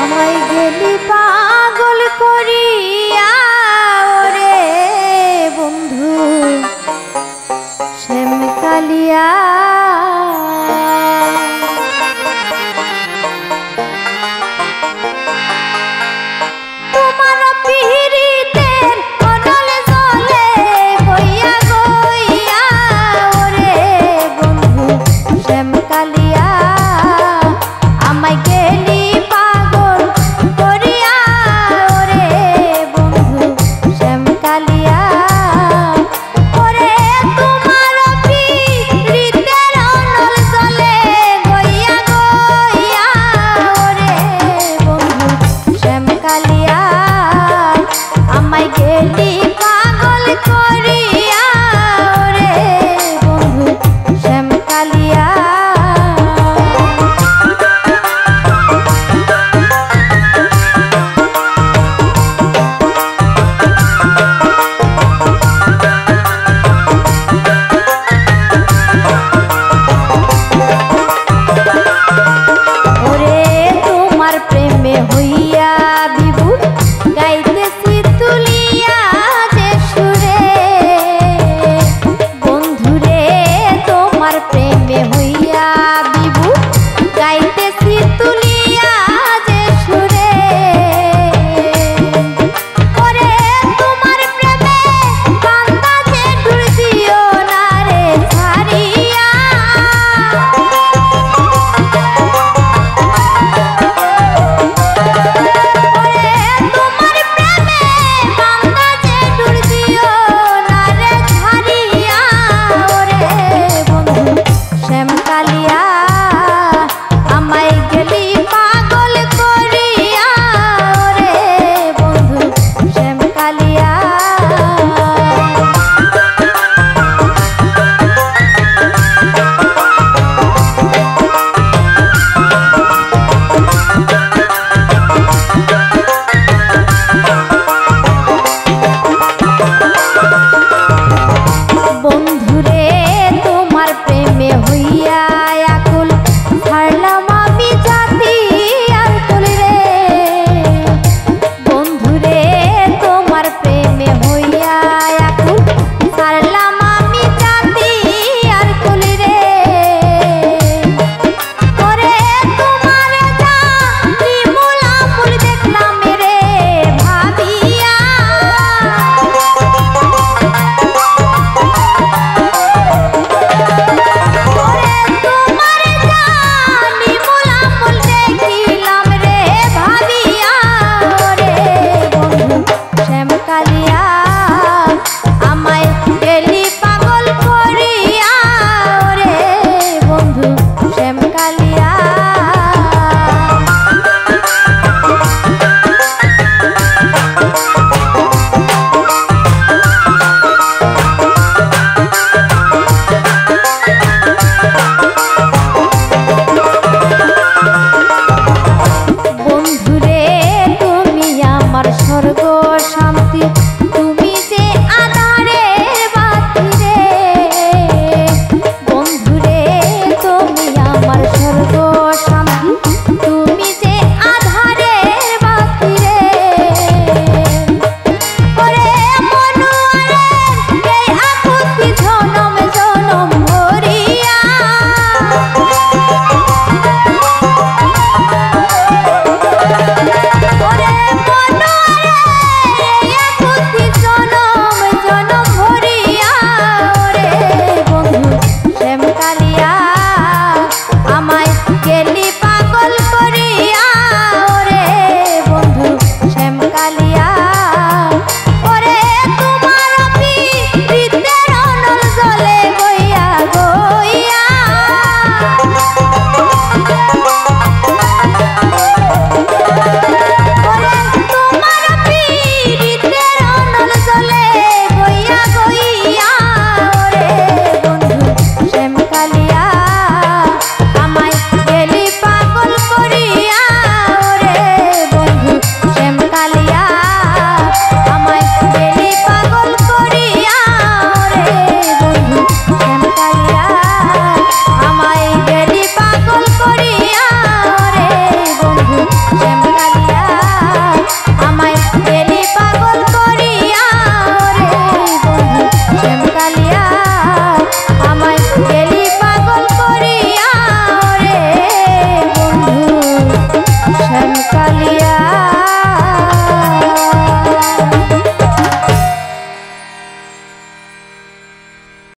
আমায় গেলি পাগল করিয়া ওরে বন্ধু শ্যাম কালিয়া। তোমার পিরিতের অনল জলে বইয়া গইয়া ওরে বন্ধু শ্যাম কালিয়া। আমায় গেলি পাগল করিয়া ওরে বন্ধু শ্যাম কালিয়া। ওরে তোমার পিরিতের অনল জলে বইয়া গইয়া ওরে বন্ধু শ্যাম কালিয়া। আমায় গেলি পাগল করিয়া ওরে বন্ধু শ্যাম কালিয়া। ওরে তোমার প্রেমে হইয়া বিভু গাইতেছি তুলিয়া যে সুরে। বন্ধুরে তোমার প্রেমে হইয়া বিভু গাইতেছি তুলিয়া যে সুরে। ওরে তোমার প্রেমে কান্দা যে ডুর দিও না রে ছাড়িয়া। ওরে তোমার প্রেমে কান্দা যে ডুর দিও না রে ছাড়িয়া ওরে বন্ধু শ্যাম কালিয়া। আমায় গেলি পাগল করিয়া ওরে বন্ধু শ্যাম কালিয়া। বন্ধুরে তোমার প্রেমে হইয়া আকুল ছাড়লাম আমি জাতি আর কুল রে। বন্ধুরে তোমার প্রেমে হইয়া আকুল ছাড়লাম আমি জাতি আর কুল রে। ওরে তোমার জাতি মূল আমূল দেখলাম রে ভাবিয়া। ওরে তোমার জানি মূল আমূল দেখিলাম রে ভাবিয়া ওরে বন্ধু শ্যাম কালিয়া। আমায় গেলি পাগল করিয়া ওরে বন্ধু শ্যাম কালিয়া। বন্ধুরে তুমি আমার স্বর্গ